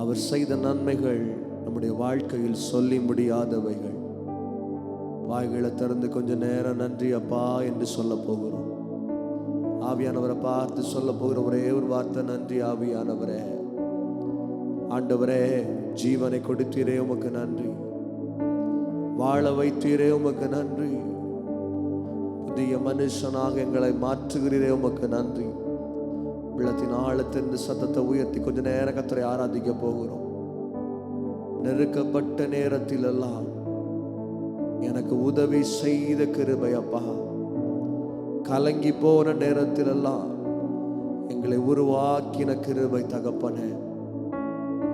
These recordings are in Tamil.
அவர் செய்த நன்மைகள் நம்முடைய வாழ்க்கையில் சொல்லி முடியாதவைகள். வாய்களை திறந்து கொஞ்ச நேரம் நன்றி அப்பா என்று சொல்ல போகிறோம். ஆவியானவரை பார்த்து சொல்ல போகிற ஒரே ஒரு வார்த்தை, நன்றி ஆவியானவரே. ஆண்டவரே, ஜீவனை கொடுத்தீரே உமக்கு நன்றி, வாழ வைத்தீரே உமக்கு நன்றி, புதிய மனுஷனாக எங்களை மாற்றுகிறீரே உமக்கு நன்றி. உள்ளத்தின் ஆழத்தின் சத்தத்தை உயர்த்தி கொஞ்ச நேரம் கர்த்தரை ஆராதிக்க போகிறோம். நெருக்கப்பட்ட நேரத்தில் எல்லாம் எனக்கு உதவி செய்த கிருபை அப்பா, கலங்கி போன நேரத்தில் எல்லாம் எங்களை உருவாக்கின கிருபை தகப்பனே.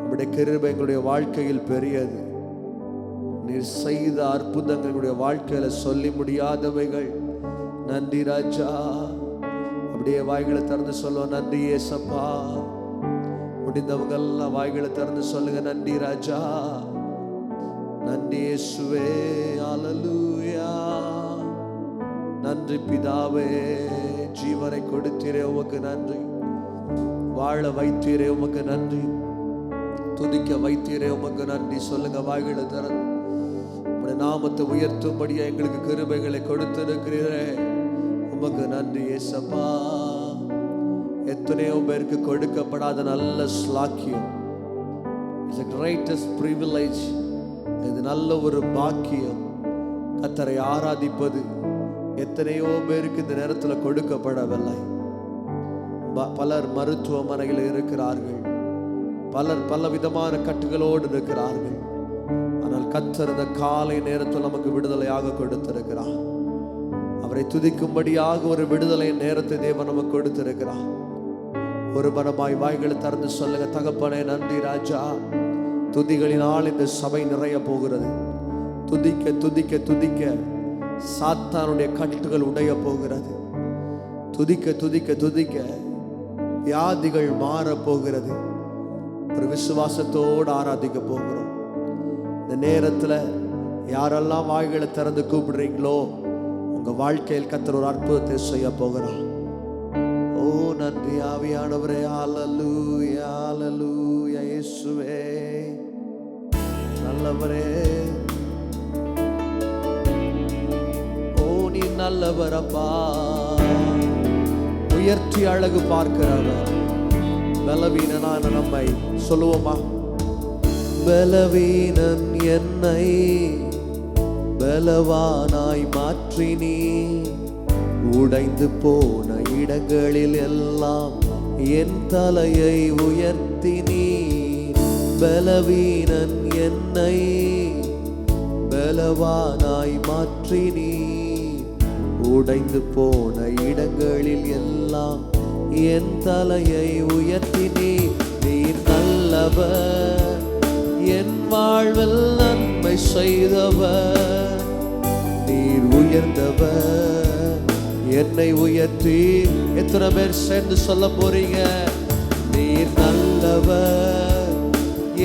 நம்முடைய கிருபை எங்களுடைய வாழ்க்கையில் பெரியது. நீர் செய்த அற்புதங்களுடைய வாழ்க்கையில சொல்லி முடியாதவைகள். நன்றி ராஜா. அப்படியே வாய்களை திறந்து சொல்லுவோம், நன்றி ஏசப்பா. முடிந்தவங்க எல்லாம் வாய்களை திறந்து சொல்லுங்க, நன்றி ராஜா, நன்றி இயேசுவே, ஹல்லேலூயா. நன்றி பிதாவே, ஜீவனை கொடுத்தீரே உமக்கு நன்றி, வாழ வைத்தீரே உமக்கு நன்றி, துதிக்க வைத்தீரே உமக்கு நன்றி. சொல்லுங்க வாய்களை திறந்து. உம்முடைய நாமத்தை உயர்த்தும்படியா எங்களுக்கு கிருபைகளை கொடுத்திருக்கிறீரே, உமக்கு நன்றி ஏசப்பா. எத்தனையோ பேருக்கு கொடுக்கப்படாத நல்ல ஸ்லாக்கியம். It's the greatest privilege. இது நல்ல ஒரு பாக்கியம். கர்த்தரை ஆராதிப்பது எத்தனையோ பேருக்கு இந்த நேரத்தில் கொடுக்கப்படவில்லை. பலர் மருத்துவமனையில் இருக்கிறார்கள், பலர் பல விதமான கட்டுகளோடு இருக்கிறார்கள். ஆனால் கர்த்தர் இந்த காலை நேரத்தில் நமக்கு விடுதலையாக கொடுத்திருக்கிறார். அவரை துதிக்கும்படியாக ஒரு விடுதலை நேரத்தை தேவன் நமக்கு கொடுத்திருக்கிறார். ஒரு மனமாய் வாய்களை திறந்து சொல்லுங்க, தகப்பனே நன்றி ராஜா. துதிகளினால் இந்த சபை நிறைய போகிறது. துதிக்க துதிக்க துதிக்க சாத்தானுடைய கட்டுகள் உடைய போகிறது. துதிக்க துதிக்க துதிக்க வியாதிகள் மாற போகிறது. ஒரு விசுவாசத்தோடு ஆராதிக்க போகிறோம். இந்த நேரத்தில் யாரெல்லாம் வாய்களை திறந்து கூப்பிடுறீங்களோ, உங்க வாழ்க்கையில் கர்த்தர் ஒரு அற்புதத்தை செய்ய போகிறார். ஓ நன்றி ஆவியானவரே, ஹல்லேலூயா, ஹல்லேலூயா. இயேசுவே நல்லவரே, ஓ நீ நல்லவரப்பா. உயர்த்தி அழகு பார்க்கிறவர். பலவீனனான நம்மை சொல்லுவோமா, பலவீனன் என்னை பலவானாய் மாற்றினீ, உடைந்து போன இடங்களில் எல்லாம் என் தலையை உயர்த்தினீ. பலவீனன் என்னை பலவானாய் மாற்றினீ, உடைந்து போன இடங்களில் எல்லாம் என் தலையை உயர்த்தினீ. நீர் நல்லவர், என் வாழ்வில் நன்மை செய்தவர். நீர் உயர்ந்தவர், என்னை உயர்த்தி. எத்தனை பேர் சேர்ந்து சொல்ல போறீங்க, நீர் நல்லவர்,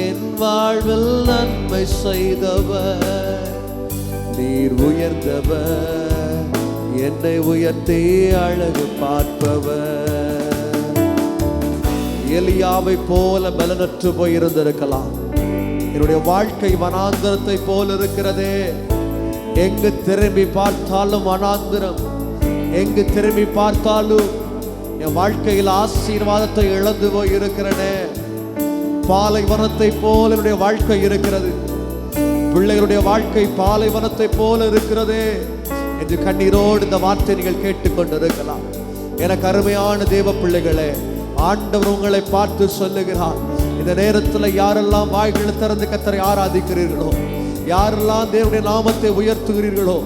என் வாழ்வில் நன்மை செய்தவர். நீர் உயர்ந்தவர், என்னை உயர்த்தி அழகு பார்ப்பவர். எலியாவை போல பலனற்று போயிருந்திருக்கலாம். என்னுடைய வாழ்க்கை வனாந்திரத்தை போல இருக்கிறதே. எங்கு திரும்பி பார்த்தாலும் வனாந்திரம், எங்கு திரும்பி பார்த்தாலும் என் வாழ்க்கையில் ஆசீர்வாதத்தை இழந்து போய் இருக்கிறனே. பாலைவனத்தை போல என்னுடைய வாழ்க்கை இருக்கிறது. பிள்ளைகளுடைய வாழ்க்கை பாலைவனத்தை போல இருக்கிறதே என்று கண்ணீரோடு இந்த வார்த்தை நீங்கள் கேட்டுக்கொண்டிருக்கலாம். எனக்கு அருமையான தேவ பிள்ளைகளே, ஆண்டவர் உங்களை பார்த்து சொல்லுகிறார், இந்த நேரத்தில் யாரெல்லாம் வாய்களை திறந்து கர்த்தரை ஆராதிக்கிறீர்களோ, யாரெல்லாம் தேவனுடைய நாமத்தை உயர்த்துகிறீர்களோ,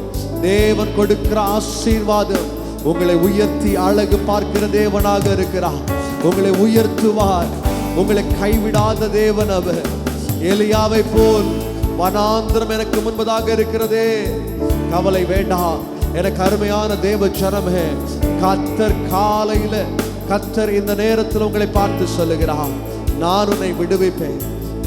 தேவன் கொடுக்கிற ஆசீர்வாதம் உங்களை உயர்த்தி அழகு பார்க்கிற தேவனாக இருக்கிறார். உங்களை உயர்த்துவார், உங்களை கைவிடாத தேவன் அவர். எலியாவை போல் வனாந்திரம் எனக்கு முன்பதாக இருக்கிறதே, கவலை வேண்டாம். எனக்கு அருமையான தேவ ஜனமே, கர்த்தர் காலையில, கர்த்தர் இந்த நேரத்தில் உங்களை பார்த்து சொல்லுகிறார், நான் உன்னை விடுவிப்பேன்,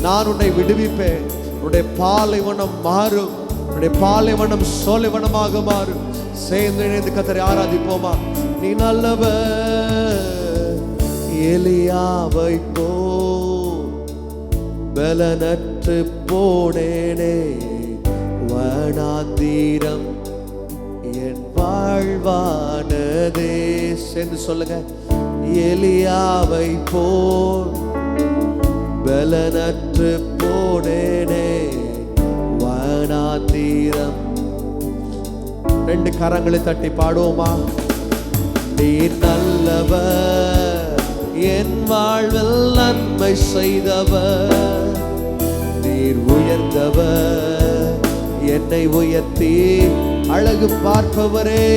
நான் உன்னை விடுவிப்பேன். உன்னுடைய பாலைவனம் மாறும், உன்னுடைய பாலைவனம் சோலைவனமாக மாறும். சேர்ந்து இணைந்து கர்த்தரை ஆராதிப்போமா. நீ நல்லவர், எலியாவை போல் பலனற்று போனேனே வனாந்தீரம் என் வாழ்வானதே. என்று சொல்லுங்க. எலியாவை போல் பலனற்று போனேனே வனாந்தீரம். 2 கரங்களை தட்டி பாடுவோமா? நீர் நல்லவர், என் வாழ்வில் நன்மை செய்தவர், நீர் உயர்ந்தவர், என்னை உயர்த்தி அழகு பார்ப்பவரே.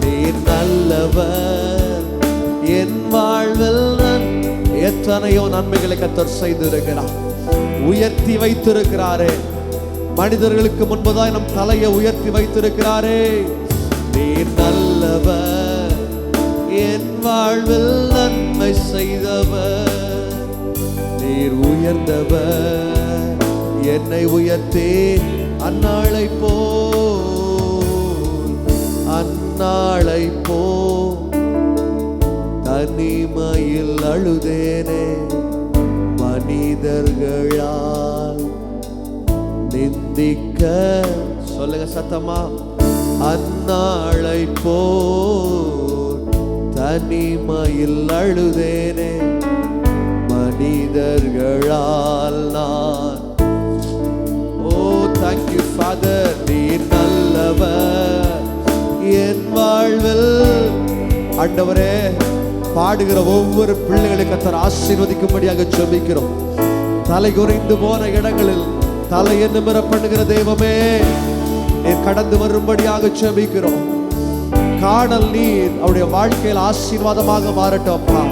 நீர் நல்லவர், என் வாழ்வில் எத்தனையோ நன்மைகளை கர்த்தர் செய்திருக்கிறார், உயர்த்தி வைத்திருக்கிறாரே. மனிதர்களுக்கு முன்பதாய் நம் தலையை உயர்த்தி வைத்திருக்கிறாரே. நீர் நல்லவர், என் வாழ்வில் நன்மை செய்தவர், நீர் உயர்ந்தவர், என்னை உயர்த்தி அந்நாளை போ தனிமையில் அழுதேனே மனிதர்களால் நிந்திக்க. சொல்லுங்க சத்தமா. அந்நாளை போ தனிமையில் அழுதேனே மனிதர்களால் நான். ஓ thank you Father. நீர் நல்லவர், என் வாழ்வில். ஆண்டவரே, பாடுகிற ஒவ்வொரு பிள்ளைகளை கர்த்தர் ஆசீர்வதிக்கும்படியாக ஜெபிக்கிறோம். தலை குறைந்து போன இடங்களில் தலையை நிமிர பண்ணுகிற தெய்வமே, நீர் கடந்து வரும்படியாக ஜெபிக்கிறோம். காடல் நீர் அவருடைய வாழ்க்கையில் ஆசீர்வாதமாக மாறட்டும் அப்பா.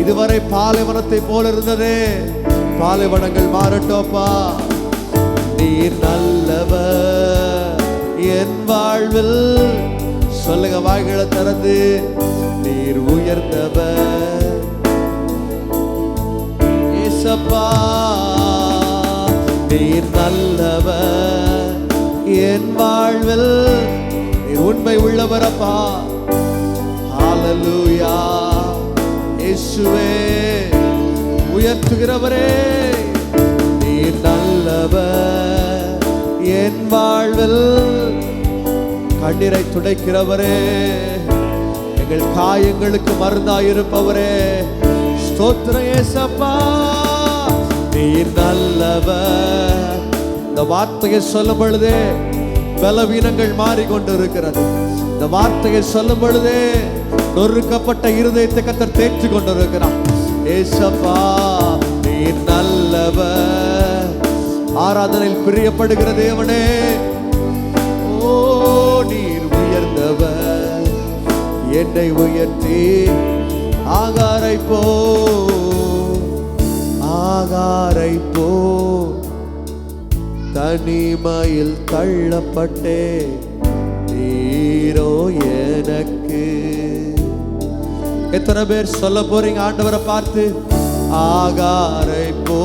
இதுவரை பாலைவனத்தை போல இருந்ததே, பாலைவனங்கள் மாறட்டும் அப்பா. நீர் நல்லவர், என் வாழ்வில். சொல்லுங்க வாய்களை திறந்து. நீர் உயர்ந்தவர் ஏசப்பா, நீர் நல்லவர், என் வாழ்வில் நீர் உண்மை உள்ளவரப்பா. ஹல்லேலூயா. இயேசுவே உயர்த்துகிறவரே, நீர் நல்லவர், என் வாழ்வில் கண்ணீரை துடைக்கிறவரே, எங்கள் காயங்களுக்கு மருந்தாயிருப்பவரே, ஸ்தோத்திரம் இயேசப்பா. நீர் நல்லவர். இந்த வார்த்தையை சொல்லும் பொழுதே பலவீனங்கள் மாறிக்கொண்டிருக்கிறது. இந்த வார்த்தையை சொல்லும் பொழுதே நொறுக்கப்பட்ட இருதயத்தை கர்த்தர் தேற்றி கொண்டிருக்கிறார். ஏசப்பா நீர் நல்லவர். ஆராதனையில் பிரியப்படுகிற தேவனே, ஓ நீர் உயர்ந்தவர், என்னை உயர்த்தி ஆகாரை போ தனிமையில் தள்ளப்பட்டே நீரோ எனக்கு. எத்தனை பேர் சொல்ல போறீங்க ஆண்டவரை பார்த்து? ஆகாரை போ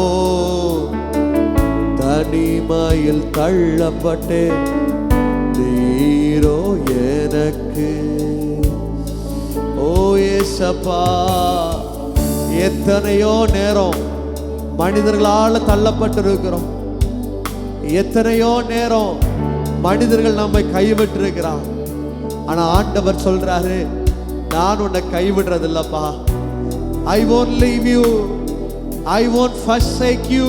தனிமையில் தள்ளப்பட்டே நீரோ எனக்கு. ஓ ஏசப்பா, எத்தனையோ நேரம் மனிதர்களால் தள்ளப்பட்டிருக்கிறோம். எத்தனையோ நேரம் மனிதர்கள் நம்மை கைவிட்டிருக்கிறான். ஆனா ஆண்டவர் சொல்றாரு, நான் உன்னை கைவிடுறது இல்லப்பா. I won't leave you, I won't forsake you.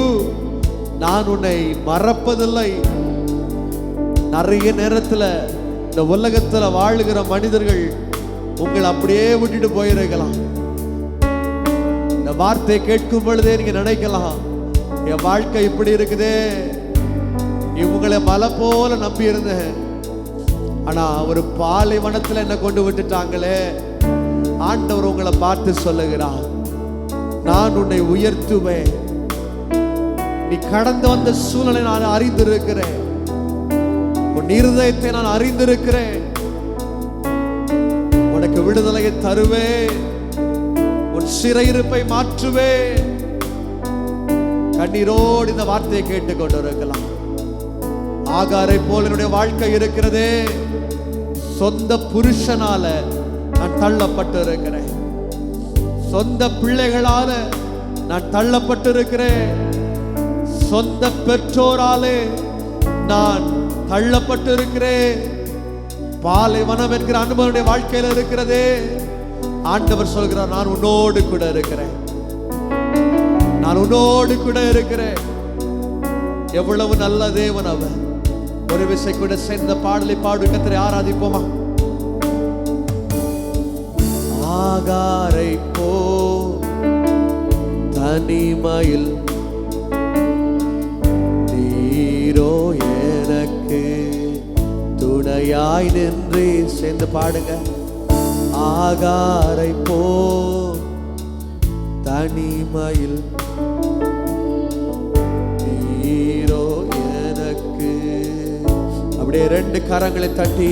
நான் உன்னை மறப்பதில்லை. நிறைய நேரத்துல இந்த உலகத்துல வாழுகிற மனிதர்கள் உங்களை அப்படியே விட்டுட்டு போயிருக்கலாம். இந்த வார்த்தையை கேட்கும் பொழுதே நீங்க நினைக்கலாம், என் வாழ்க்கை இப்படி இருக்குதே, இவங்களை மலை போல நம்பி இருந்தேன், ஆனா ஒரு பாலைவனத்துல என்ன கொண்டு விட்டுட்டாங்களே. ஆண்டவர் உங்களை பார்த்து சொல்லுகிறார், நான் உன்னை உயர்த்துவேன். நீ கடந்து வந்த சூழலை நான் அறிந்திருக்கிறேன், உன் இருதயத்தை நான் அறிந்திருக்கிறேன். உனக்கு விடுதலையை தருவேன், உன் சிறையிருப்பை மாற்றுவேன். கண்ணீரோடு இந்த வார்த்தையை கேட்டுக்கொண்டு இருக்கலாம். ஆகாரை போல என்னுடைய வாழ்க்கை இருக்கிறதே. சொந்த புருஷனால நான் தள்ளப்பட்டு இருக்கிறேன், சொந்த பிள்ளைகளால நான் தள்ளப்பட்டு இருக்கிறேன். சொந்த பெற்றோராலே நான் தள்ளப்பட்டு இருக்கிறேன். பாலைவனம் என்கிற அனுபவனுடைய வாழ்க்கையில இருக்கிறதே. ஆண்டவர் சொல்கிறார், நான் உன்னோடு கூட இருக்கிறேன், நான் உன்னோடு கூட இருக்கிறேன். எவ்வளவு நல்ல தேவன் அவர். ஒரு விசை கூட சேர்ந்த பாடலை பாடு கர்த்தரை ஆராதிப்போமா? ஆகாரை போ தனிமையில் நீரோ எனக்கு துணையாய் நின்று. சேர்ந்து பாடுங்க. ஆகாரை போ தனிமையில் நீரோ எனக்கு. அப்படியே ரெண்டு கரங்களை தட்டி,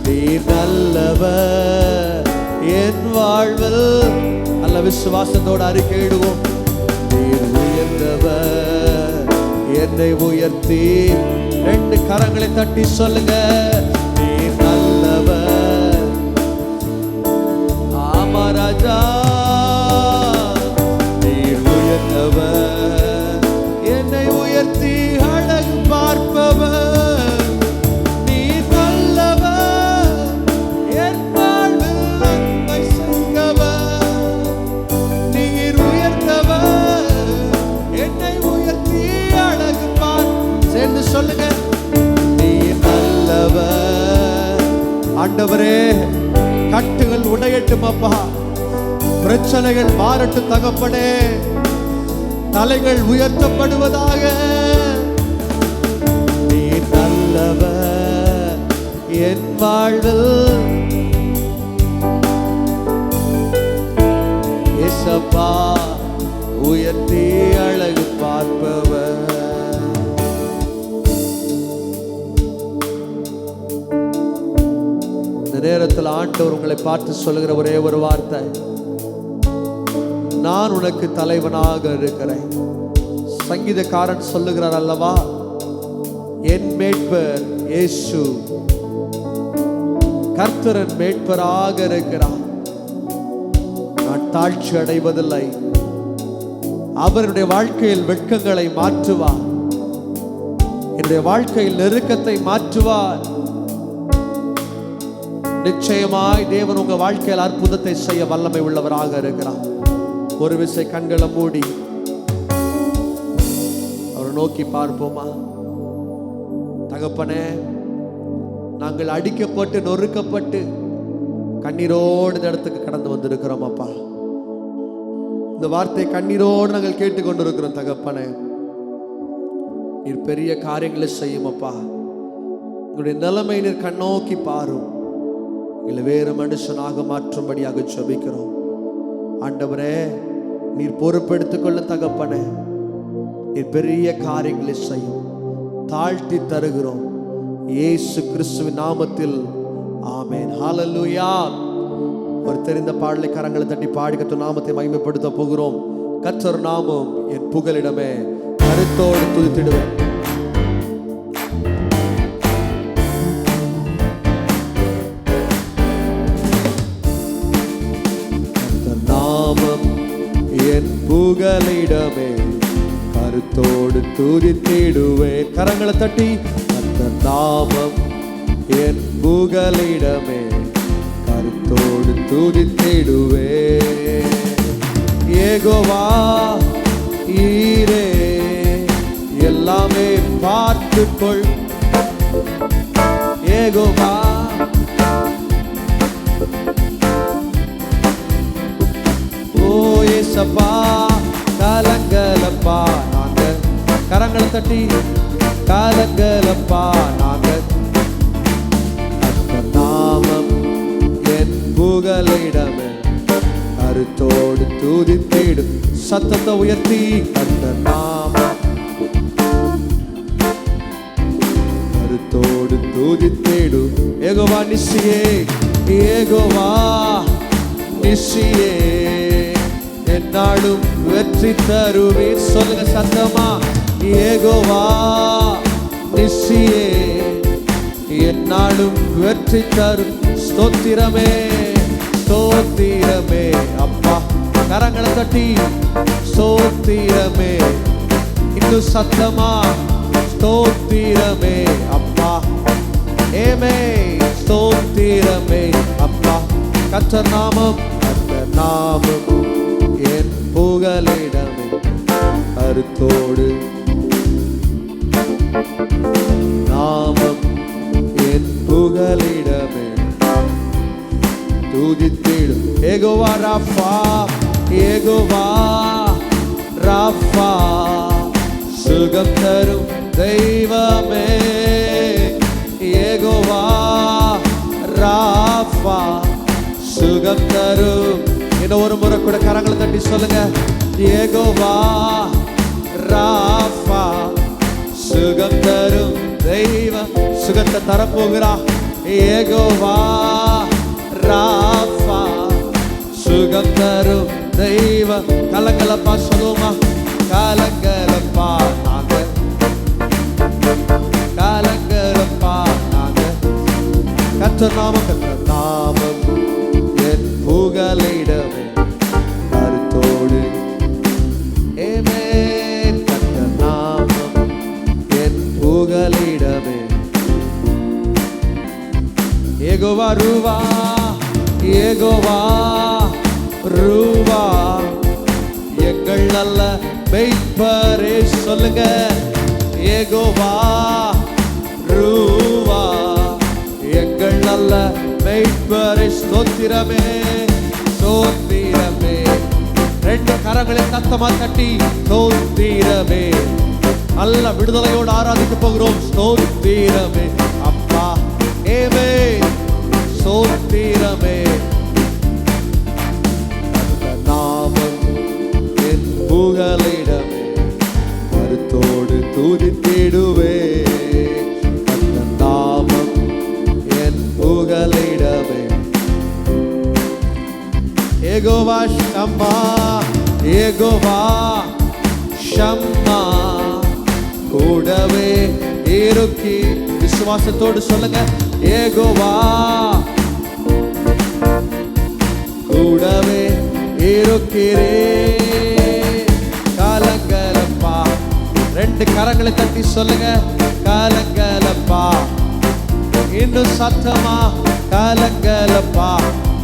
நீர் நல்லவர் என் வாழ்வில். நல்ல விசுவாசத்தோடு அறிக்கையிடுவோம். நீர் உயர்ந்தவர் என்னை உயர்த்தி. ரெண்டு கரங்களை தட்டி சொல்லுங்க, நீர் நல்லவர். ஆமா ராஜா, நீர் உயர்ந்தவர் என்னை உயர்த்தி அழகு பார்ப்பவர். நீர் நல்லவர் என் வாழ்வில் நன்மை செய்பவர். நீர் உயர்ந்தவர் என்னை உயர்த்தி அழகு பார். சேர்ந்து சொல்லுங்க, நீர் நல்லவர். ஆண்டவரே, கட்டுகள் உடையட்டும் அப்பா, பிரச்சனைகள் மாறட்டும் தகப்பனே, தலைகள் உயர்த்தப்படுவதாக. நீர் நல்லவர் என் வாழ்வில். இயேசப்பா உயர்த்தி அழகு பார்ப்பவர். இந்த நேரத்தில் ஆண்டவர் உங்களை பார்த்து சொல்லுகிற ஒரே ஒரு வார்த்தை, நான் உனக்கு தலைவனாக இருக்கிறேன். சங்கீதக்காரன் சொல்லுகிறார் அல்லவா, என் மேட்பர் இயேசு கர்த்தரன் மேட்பராக இருக்கிறார். நான் தாழ்ச்சி அடைவதில்லை. அவருடைய வாழ்க்கையில் வெட்கங்களை மாற்றுவார், என்னுடைய வாழ்க்கையில் நெருக்கத்தை மாற்றுவார். நிச்சயமாய் தேவன் உங்க வாழ்க்கையில் அற்புதத்தை செய்ய வல்லமை உள்ளவராக இருக்கிறார். ஒரு விசை கண்களை மூடி அவரை நோக்கி பார்ப்போமா? தகப்பனே, நாங்கள் அடிக்கப்பட்டு நொறுக்கப்பட்டு கண்ணீரோடு இந்த இடத்துக்கு கடந்து வந்திருக்கிறோம் அப்பா. இந்த வார்த்தை கண்ணீரோடு நாங்கள் கேட்டுக்கொண்டிருக்கிறோம் தகப்பனே. நீர் பெரிய காரியங்களை செய்யும் அப்பா. உங்களுடைய நிலைமை நீர் கண்ணோக்கி பாரும். இல்லை வேறு மனுஷனாக மாற்றும்படியாக ஜெபிக்கிறோம். ஆண்டவரே, நீர் பொறுப்பெடுத்துக் கொள்ள தகப்பனே. நீர் பெரிய காரியங்களை செய்யும். தாழ்த்தி தருகிறோம் இயேசு கிறிஸ்துவின் நாமத்தில், ஆமென். ஹல்லேலூயா. ஒரு தெரிந்த பாடலை கரங்களை தட்டி பாடி கர்த்தர் நாமத்தை மகிமைப்படுத்த போகிறோம். கர்த்தர் நாமம் என் புகலிடமே, கருத்தோடு துதித்திடுவேன். என் புகலிடமே, கருத்தோடு துதித்திடுவேன். கரங்களை தட்டி, அந்த நாமம் என் புகலிடமே, கருத்தோடு துதித்திடுவேன். யெகோவா ஈரே, எல்லாமே பார்த்துக்கொள். யெகோவா ஏசப்பா, கலங்கலப்பா நாங்க. கரங்களை தட்டி, கலங்கலப்பா நாங்க. அந்த நாமம் என் புகலிடமே, கருத்தோடு துதித்திடும். சத்தத்தை உயர்த்தி, அந்த நாமம் கருத்தோடு துதித்திடும். யெகோவா நிசியே, யெகோவா நிசியே, என்னாலும் வெற்றி தருவீர். சொல்லுங்க சத்தமா, யெகோவா நிசியே, என்னாலும் வெற்றி தரும். ஸ்தோத்திரமே, ஸ்தோத்திரமே அப்பா. கரங்களை தட்டி, ஸ்தோத்திரமே. இன்னும் சத்தமா ஸ்தோத்திரமே அப்பா. ஏமே ஸ்தோத்திரமே அப்பா. கர்த்தர் நாமம் என் புகலிடமே. கருத்தோடு நாமம் என் புகலிடமே. துதித்திடும் யெகோவா ராஃபா, யெகோவா ராஃபா, சுகம் தரும் தெய்வமே. யெகோவா ராஃபா, சுகம் தரும். இன்னும் ஒரு முறை கூட கரங்களை தட்டி சொல்லுங்க. யெகோவா ராஃபா, சுகம் தரும் தெய்வம். சுகத்தை தரப்போகிறா. யெகோவா ராஃபா, சுகம் தரும் தெய்வம். கலங்கலப்பா சொல்லுமா. கலங்கலப்பா நாங்க, கலங்கலப்பா நாங்க. கர்த்தர் நாமம், கர்த்தர் நாமம் என் புகலிடமே. கருத்தோடு ஏமே. கர்த்தர் நாமம் என் புகலிடமே. யெகோவா ரூவா, யெகோவா ரூவா, எங்கள் நல்ல மேய்ப்பரே. சொல்லுங்க. யெகோவா ரூவா, எங்கள் நல்ல மேய்ப்பரே. ஸ்தோத்திரமே, ஸ்தோத்திரமே. ரெண்டு கரங்களை சத்தமா தட்டி ஸ்தோத்திரமே. நல்ல விடுதலையோடு ஆராதிக்க போகிறோம். ஸ்தோத்திரமே அப்பா. ஏமே ஸ்தோத்திரமே. நாமம் என் புகலிடமே. கருத்தோடு துதித்திடுவே. அந்த நாமம் என் புகலிடமே. யெகோவா ஷம்மா, யெகோவா ஷம்மா, கூடவே இருக்கி. விசுவாசத்தோடு சொல்லுங்க. யெகோவா கூடவே இருக்கிறே. கலங்கலப்பா. ரெண்டு கரங்களை தட்டி சொல்லுங்க. கலங்கலப்பா. இன்னும் சத்தமா கலங்கலப்பா.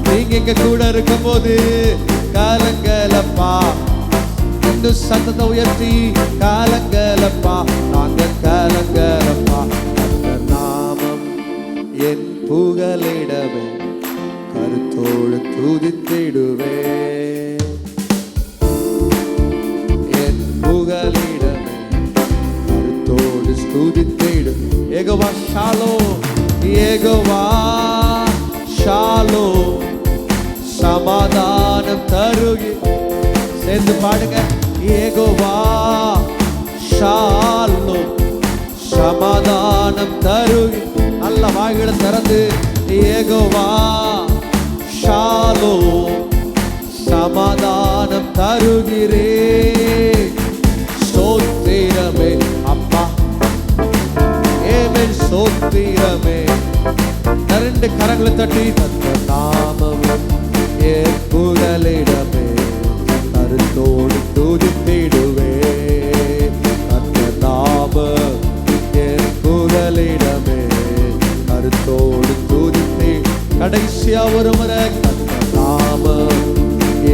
நீங்க இங்க கூட இருக்கும் போது கலங்கலப்பா. இன்னும் சத்தத்தை உயர்த்தி கலங்கலப்பா. நாங்க கலங்கலப்பா. அந்த நாமம் என் புகலிடமே. கருத்தோடு துதித்திடுவே. என் புகலிடமே. கருத்தோடு துதித்திடு. யெகோவா ஷாலோம், யெகோவா ஷாலோம், சமாதானம் தருகி. சேர்ந்து பாடுங்க. யெகோவா ஷாலோம், சமாதானம் தருகி. நல்ல வாய்களை திறந்து யெகோவா ஷாலோம், சமாதானம் தருகிறே. ஸ்தோத்திரமே அப்பா. ஏமேன் ஸ்தோத்திரமே. ரெண்டு கரங்களை தட்டி தந்த நாமம் என் புகலிடமே. கருத்தோடு துதித்திடுவே. அந்த நாமம் என் புகலிடமே. கருத்தோடு துதித்தே. கடைசியா ஒரு முறை. அந்த நாமம்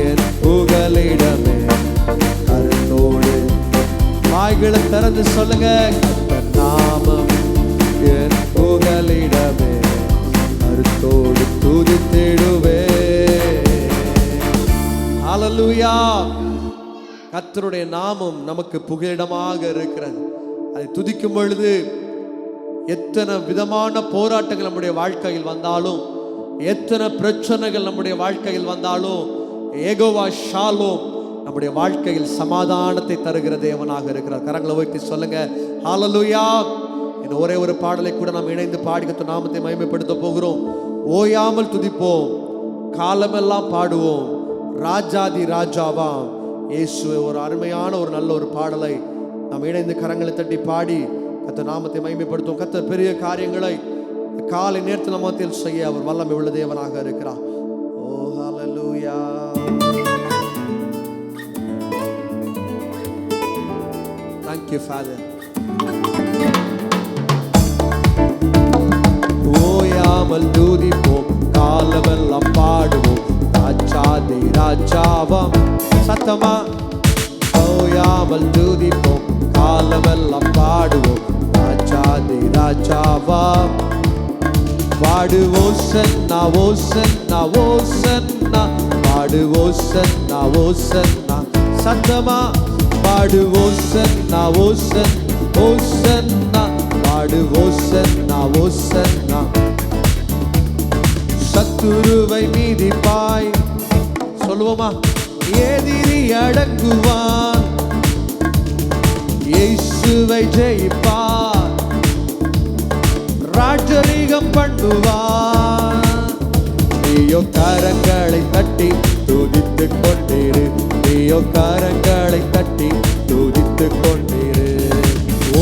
என் புகலிடமே. கருத்தோடு வாய்களை திறந்து சொல்லுங்க. அந்த நாமம் என் புகலிடமே. கருத்தோடு துதித்திடுவே. ஹல்லேலூயா. கர்த்தருடைய நாமம் நமக்கு புகலிடமாக இருக்கிறது. அதை துதிக்கும் பொழுது எத்தனை விதமான போராட்டங்கள் நம்முடைய வாழ்க்கையில் வந்தாலும், எத்தனை பிரச்சனைகள் நம்முடைய வாழ்க்கையில் வந்தாலும், யெகோவா ஷாலோம் நம்முடைய வாழ்க்கையில் சமாதானத்தை தருகிற தேவனாக இருக்கிறார். கரங்களை உயர்த்தி சொல்லுங்க. ஹல்லேலூயா. இன்னும் ஒரே ஒரு பாடலை கூட நாம் இணைந்து பாடி கர்த்தர் நாமத்தை மகிமைப்படுத்த போகிறோம். ஓயாமல் துதிப்போம், காலமெல்லாம் பாடுவோம், ராஜாதி ராஜாவாம் இயேசுவே. ஒரு அருமையான ஒரு நல்ல ஒரு பாடலை நாம் இணைந்து கரங்களை தட்டி பாடி கர்த்தர் நாமத்தை மகிமைப்படுத்தும். கர்த்தர் பெரிய காரியங்களை காலை நேரத்தில் நாமத்தில் செய்ய அவர் வல்லமை உள்ள தேவனாக இருக்கிறார். ஓ ஹல்லேலூயா. Thank you, Father. ஓயாமல் துதிப்போம், காலமெல்லாம் பாடுவோம், ராஜாதி ராஜாவாம். சத்தமா ஓயாமல் துதிப்போம், காலமெல்லாம் பாடுவோம், ராஜாதி ராஜாவாம். பாடுவோம் சன்னா ஓ சன்னா ஓ சன்னா, பாடுவோம் சன்னா ஓ சன்னா. சத்தமா பாடுவோம் சன்னா ஓ சன் ஓ சன்னா, பாடுவோம் சன்னா ஓ சன்னா. சத்துருவை மீதிப்பாய், சொல்லுவோமா, எதிரி அடங்குவான், இயேசுவை ஜெயிப்பார், ராஜரீகம் பண்ணுவான். நீயோ கரங்களை தட்டி துதித்துக் கொண்டிரு, நீயோ கரங்களை தட்டி துதித்துக் கொண்டிரு.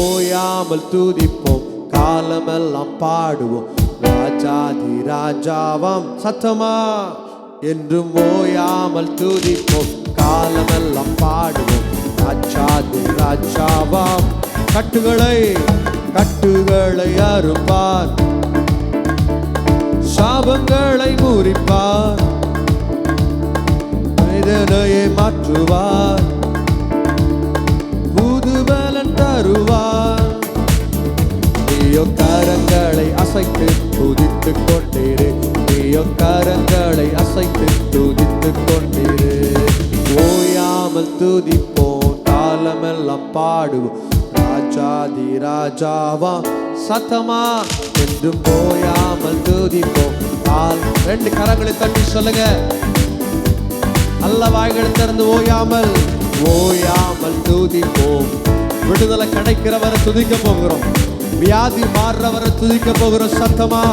ஓயாமல் துதிப்போம், காலமெல்லாம் பாடுவோம், ராஜாதி ராஜாவாம். சத்தமா என்றும் ஓயாமல் துதிப்போம், காலமெல்லாம் பாடுவோம், ராஜாதி ராஜாவாம். கட்டுகளை கட்டுகளை அறுப்பார், சாபங்களை முறிப்பார், வேதனையை மாற்றுவார், புது பலன் தருவார். நீயோ கரங்களை அசைத்து துதித்துக் கொண்டிரு, நீயோ கரங்களை அசைத்து துதித்துக் கொண்டிரு. ஓயாமல் துதிப்போம், காலமெல்லாம் பாடுவோம், ராஜாதி ராஜாவா. சத்தமா என்றும் ஓயாமல் துதிப்போம். ரெண்டு கரங்களை தட்டி சொல்லுங்க, நல்ல வாய்களை திறந்து ஓயாமல் ஓயாமல் துதிப்போம். விடுதலை கிடைக்கிறவரை துதிக்க போகிறோம், வியாதி மாறுறவரை துதிக்க போகிறோம். சத்தமா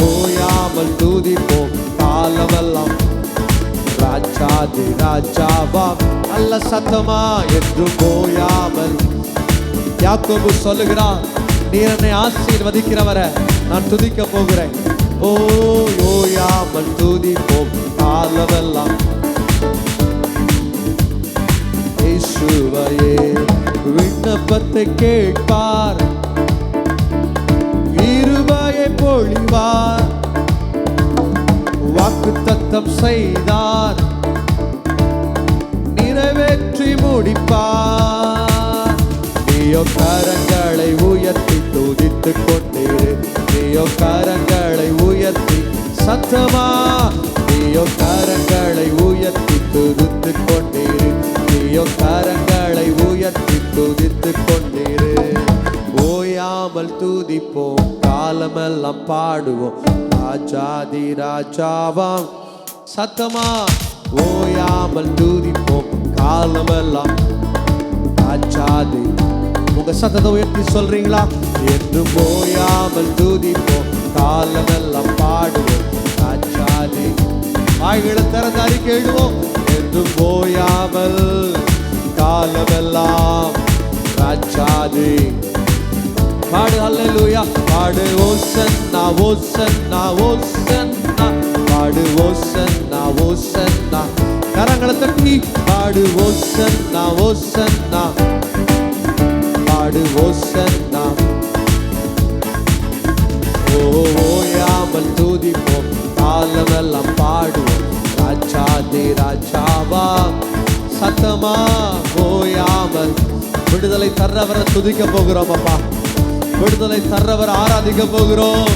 ஓயாமல் துதிப்போம், காலமெல்லாம் ராஜாதி ராஜாவா. நல்ல சத்தமா என்றும் ஓயாமல். யாக்கோபு சொல்லுகிறான், நீர் என்னை ஆசீர்வதிக்கிறவரை நான் துதிக்க போகிறேன். ஓயாமல் துதிப்போம், காலமெல்லாம் இயேசுவையே. விண்ணப்பத்தை கேட்பார், கிருபையை பொழிவார், வாக்குத்தத்தம் செய்தார், நிறைவேற்றி முடிப்பார். நீயோ கரங்களை உயர்த்தி துதித்துக் கொண்டிரு, நீயோ கரங்களை உயர்த்தி. சத்தமா நீயோ கரங்களை உயர்த்தி துதித்துக் கொண்டிரு, நீயோ கரங்களை உயர்த்தி துதித்துக் கொண்டிரு. ஓயாமல் துதிப்போம், காலமெல்லாம் பாடுவோம், ராஜாதி ராஜாவாம். சத்தமா ஓயாமல் துதிப்போம், காலமெல்லாம் ராஜாதி. உங்க சத்தத்தை உயர்த்தி சொல்றீங்களா? என்று ஓயாமல் துதிப்போம், காலமெல்லாம் பாடுவோம், ராஜாதி. வாய்களை திறந்து அறிக்கையிடுவோம், என்று ஓயாமல் காலமெல்லாம் ராஜாதி. பாடு அல்லேலூயா, பாடு ஓசன்னா ஓசன்னா ஓசன்னா, பாடு ஓசன்னா ஓசன்னா. கரங்களை தட்டி பாடு ஓசன்னா ஓசன்னா, பாடு ஓசன்னா. ஓயாமல் துதிப்போம், காலமெல்லாம் பாடுவோம், ராஜாதி ராஜாவா. சத்தமா ஓயாமல். விடுதலை தர்றவரை துதிக்க போகிறோம் அப்பா, விடுதலை தர்றவரை ஆராதிக்க போகிறோம்.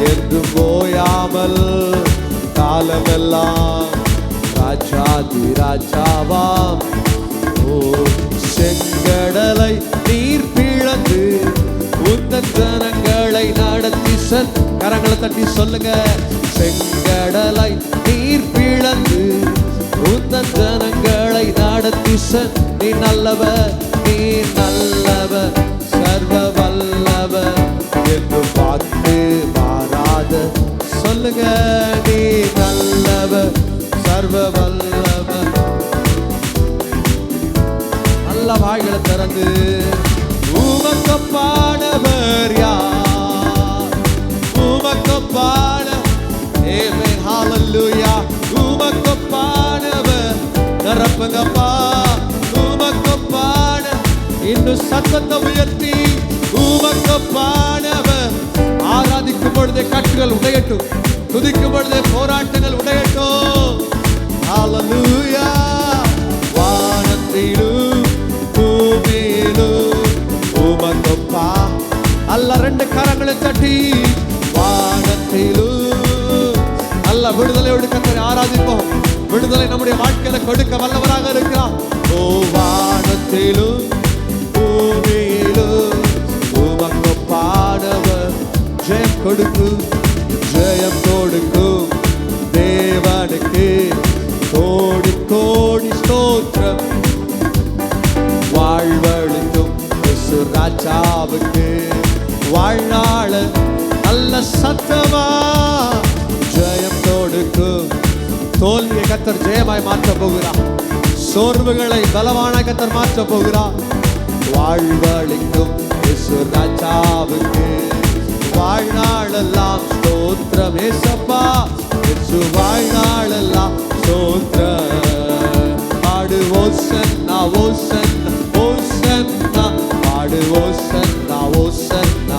என்றும் ஓயாமல் காலமெல்லாம் ராஜாதி ராஜாவா. ஓ செங்கடலை நீர் பிளந்து உந்தன் ஜனங்களை நடத்தி செல். கரங்களை தட்டி சொல்லுங்க, செங்கடலை நீர் பிளந்து உந்தன் ஜனங்களை நடத்தி செல். நீ நல்லவர், நீ நல்லவர், சர்வ வல்லவர் என்று பார்த்து மாறாத. சொல்லுங்க, நீ நல்லவர், சர்வ வல்லவர். நல்ல வாய்களை திறந்து உமக்கப்பானவர் யார்? உமக்கப்பான ஆமென் ஹalleluya. உமக்கப்பானவர் நிரப்புங்கப்பா, உமக்கப்பான இன்னும் சத்தத்தை உயர்த்தி உமக்கு பாடவர். ஆராதிக்கும் பொழுதே கட்டுகள் உடையட்டும், துதிக்கும் பொழுதே போராட்டங்கள் உடையட்டும். ஹல்லேலூயா. வானத்திலும் பூமியிலும் உமக்கு அல்ல. ரெண்டு கரங்களை தட்டி வானத்திலும் அல்ல. விடுதலையோடு கர்த்தரை ஆராதிப்போம். விடுதலை நம்முடைய வாழ்க்கையில கொடுக்க வல்லவராக இருக்கிறார். ஓ வானத்திலும் பூமியிலும் உமக்கு பாடவர். ஜெயம் கொடுக்கும், ஜெயம் கொடுக்கும் தேவனுக்கு கோடி கோடி ஸ்தோத்திரம். வாழ்வழிக்கும் ராஜாவுக்கு வாழ்நாள நல்ல சத்தமா ஜெயம் கொடுக்கும். தோல்வியை கர்த்தர் ஜெயமாய் மாற்ற போகிறார். சோர்வுகளை பலவானாய் கர்த்தர் மாற்ற போகிறார். வாழ்வழிக்கும் ராஜாவுக்கு வாழ்நாளெல்லாம் ஸ்தோத்திரம். ஏசப்பா வாழ்நாளெல்லாம் ஸ்தோத்திரம். பாடு ஓசன்னா ஓசன்னா ஓசன்னா, பாடு ஓசன்னா ஓசன்னா.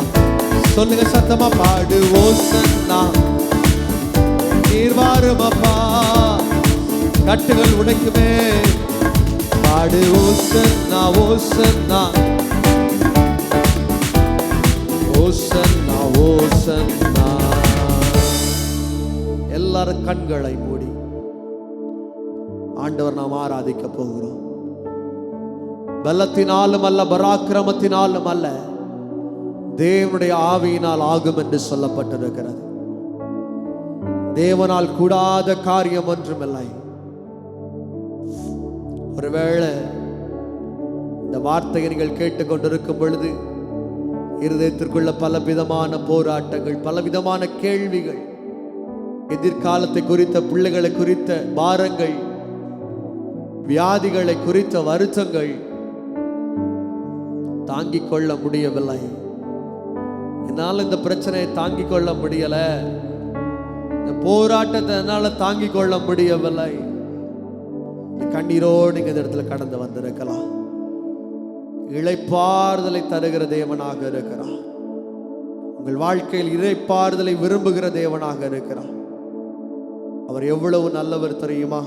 சொல்லுங்க சத்தமா, பாடு ஓசன்னா. நீர் வாரும் அப்பா, கட்டுகள் உடைக்குமே. பாடு ஓசன்னா ஓசன்னா ஓசன்னா ஓசன்னா. எல்லாரும் கண்களை மூடி ஆண்டவர் நாம் ஆராதிக்க போகிறோம். பலத்தினாலும் அல்ல, பராக்கிரமத்தினாலும் அல்ல, தேவனுடைய ஆவியினால் ஆகும் என்று சொல்லப்பட்டிருக்கிறது. தேவனால் கூடாத காரியம் ஒன்றுமில்லை. ஒருவேளை இந்த வார்த்தையை நீங்கள் கேட்டுக்கொண்டிருக்கும் பொழுது இருதயத்திற்குள்ள பல விதமான போராட்டங்கள், பல விதமான கேள்விகள், எதிர்காலத்தை குறித்த, பிள்ளைகளை குறித்த பாரங்கள், வியாதிகளை குறித்த வருத்தங்கள் தாங்கிக் கொள்ள முடியவில்லை. என்னால் இந்த பிரச்சனையை தாங்கிக் கொள்ள முடியல, இந்த போராட்டத்தை என்னால் தாங்கிக் கொள்ள முடியவில்லை. கண்ணீரோடு நீங்க இந்த இடத்துல கடந்து வந்திருக்கலாம். இளைப்பாறுதலை தருகிற தேவனாக இருக்கிறார். உங்கள் வாழ்க்கையில் இளைப்பாறுதலை விரும்புகிற தேவனாக இருக்கிறார். அவர் எவ்வளவு நல்லவர் தெரியுமா?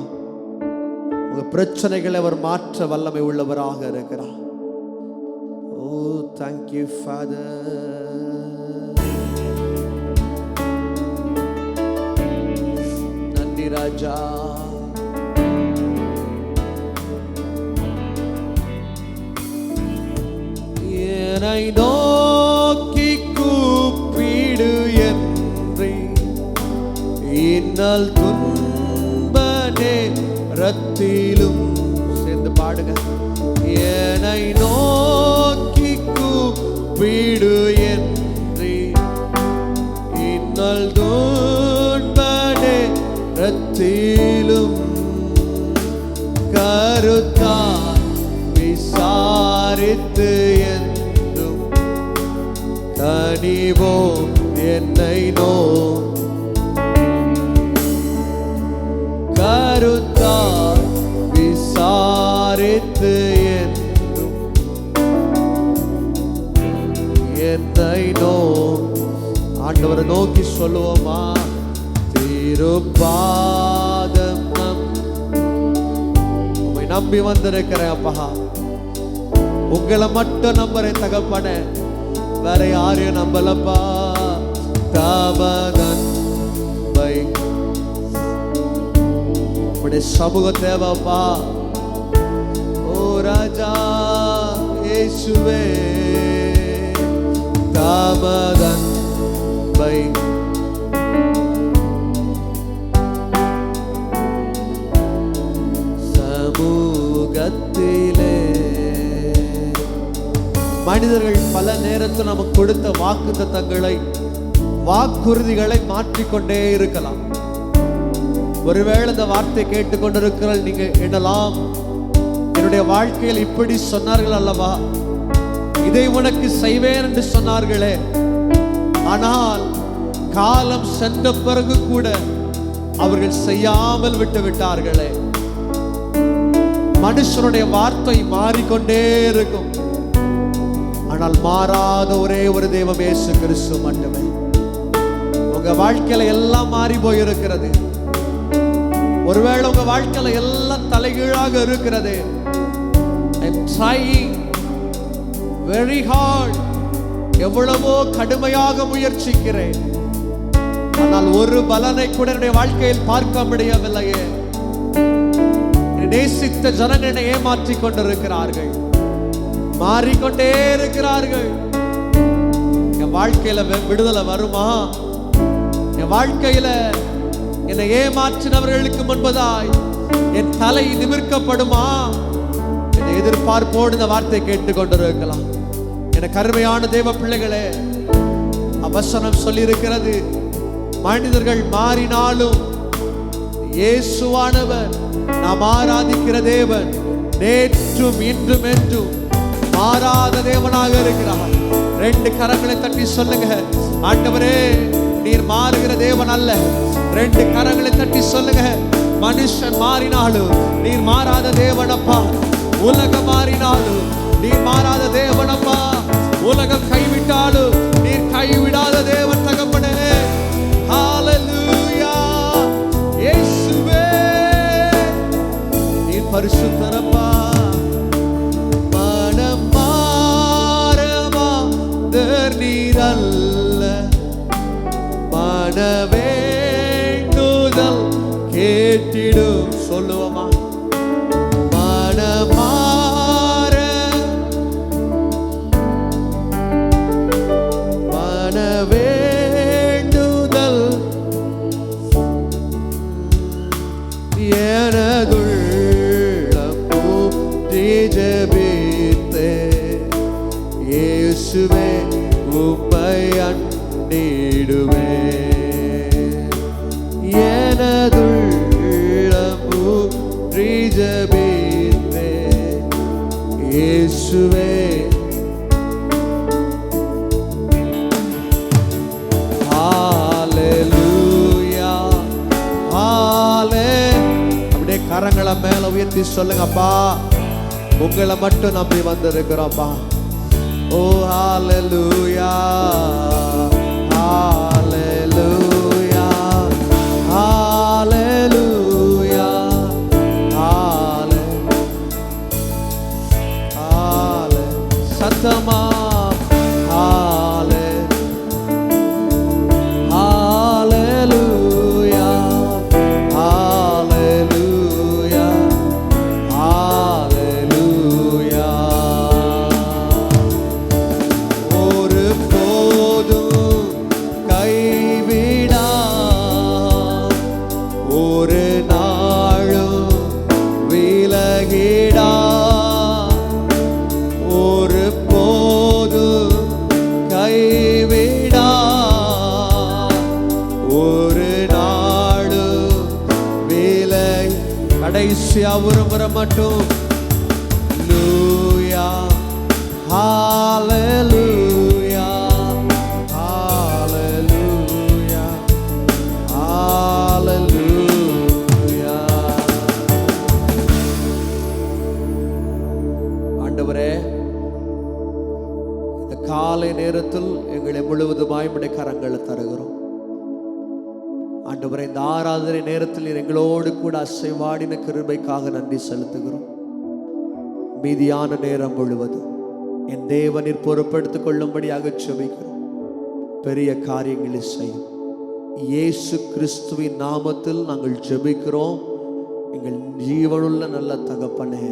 உங்க பிரச்சனைகளை அவர் மாற்ற வல்லமை உள்ளவராக இருக்கிறார். ஓ தேங்க்யூ ஃபாதர். நன்றி ராஜா. என்னை நோக்கி கூப்பிடு என்று இன்னல் துன்ப நேரத்திலும் சேர்ந்து பாடுங்க. என்னை நோக்கி கூப்பிடு என்று இன்னல் துன்ப நேரத்திலும் கருத்தால் விசாரித்து என்றும் கனிவோம் என்னை கருத்தால் விசாரித்து என்றும் என்னை ஆண்டவரை நோக்கி சொல்லுவோமா? திருப்பாதம் உம்மை நம்பி வந்திருக்கிறேன் அப்பா. உங்களை மட்டும் நம்புறேன் தகப்பன, வேற யாரையும் நம்பலப்பா. தாமதன் உடைய சமூக தேவைப்பா. ஓ ராஜா இயேசுவே, தாமதன் சமூகத்திலே மனிதர்கள் பல நேரத்தில் நமக்கு கொடுத்த வாக்குத்தத்தங்களை, வாக்குறுதிகளை மாற்றிக்கொண்டே இருக்கலாம். ஒருவேளை இந்த வார்த்தை கேட்டுக்கொண்டிருக்கிற நீங்க எண்ணலாம், என்னுடைய வாழ்க்கையில் இப்படி சொன்னார்கள் அல்லவா, இதை உனக்கு செய்வேன் என்று சொன்னார்களே, ஆனால் காலம் சென்ற பிறகு கூட அவர்கள் செய்யாமல் விட்டு விட்டார்களே. மனுஷனுடைய வார்த்தை மாறிக்கொண்டே இருக்கும். ஆனால் மாறாத ஒரே ஒரு தெய்வம் இயேசு கிறிஸ்து மட்டுமே. உங்க வாழ்க்கையில எல்லாம் மாறி போயிருக்கிறது. ஒருவேளை உங்க வாழ்க்கையில எல்லாம் தலைகீழாக இருக்கிறது. I'm trying very hard. எவ்வளவோ கடுமையாக முயற்சிக்கிறேன், ஆனால் ஒரு பலனை கூட என்னுடைய வாழ்க்கையில் பார்க்க முடியவில்லையே. நேசித்த ஜனங்களை ஏமாற்றிக் கொண்டிருக்கிறார்கள், மாறிக்கொண்டே இருக்கிறார்கள். என் வாழ்க்கையில விடுதலை வருமா? என் வாழ்க்கையில என்னை ஏமாற்றினவர்களுக்கு முன்பதாய் என் தலை நிமிர்க்கப்படுமா? என் எதிர்பார்ப்போடு இந்த வார்த்தை கேட்டுக்கொண்டிருக்கலாம். என கருமையான தேவ பிள்ளைகளே, அவசரம் சொல்லியிருக்கிறது, மனிதர்கள் மாறினாலும் இயேசுவானவர் நாம் ஆராதிக்கிற தேவன் நேற்றும் இன்றும் என்றும் மாறாத தேவனாக இருக்கிறார். 2 கரங்களை தட்டி சொல்லுங்க, ஆண்டவரே நீர் மாறுகிற தேவன் அல்ல. 2 கரங்களை தட்டி சொல்லுங்க, மனுஷன் மாறினாலும் நீர் மாறாத தேவனப்பா. உலகம் மாறினாலும் நீர் மாறாத தேவனப்பா. உலகம் கைவிட்டாலும் நீர் கைவிடாத தேவன் தகப்பனே. ஹalleluya. இயேசுவே நீர் பரிசுத்தரப்பா. மனம் மாறமா நீர் அல்ல, மனவேண்டுதல் கேட்டிடும். சொல்லுவோமா? மனமாற மனவேண்டுதல் எனதுள்ளம் ஊற்றி ஜெபித்தே, இயேசுவே உம்மை அண்டிடுவே. எனதுள்ளம் ஊற்றி ஜெபித்தே, இயேசுவே. ஹalleluya ஹalலே. அப்படியே கரங்களை மேல உயர்த்தி சொல்லுங்கப்பா, உங்களை மட்டும் நம்பி வந்திருக்கிறோம்ப்பா. ஓ ஹalleluya ஹalleluya ஹalleluya ஹalலே. சத்தமா ஹalலே ஹalleluya ஹalleluya ஹalleluya. ஒரு போதும் கைவிடா, ஒரு நாளும் விலகிடா. ஒரு போதும் கைவிடா, ஒரு நாளும் விலகி. கடைசியா ஒரு முறை மட்டும் லூயா ஹalleluya ஹalleluya ஹalleluya. ஆண்டவரே, இந்த காலை நேரத்தில் எங்களை முழுவதுமாய் உம்முடைய கரங்களில் தருகிறோம். ஆண்டவரே, இந்த ஆராதனை நேரத்தில் நீர் எங்களோடு கூட அசைவாடின கிருபைக்காக நன்றி செலுத்துகிறோம். மீதியான நேரம் முழுவதும் என் தேவனில் பொறுப்படுத்திக் கொள்ளும்படியாக ஜெபிக்கிறோம். பெரிய காரியங்களை செய்யும் இயேசு கிறிஸ்துவின் நாமத்தில் நாங்கள் ஜெபிக்கிறோம். எங்கள் ஜீவனுள்ள நல்ல தகப்பனே.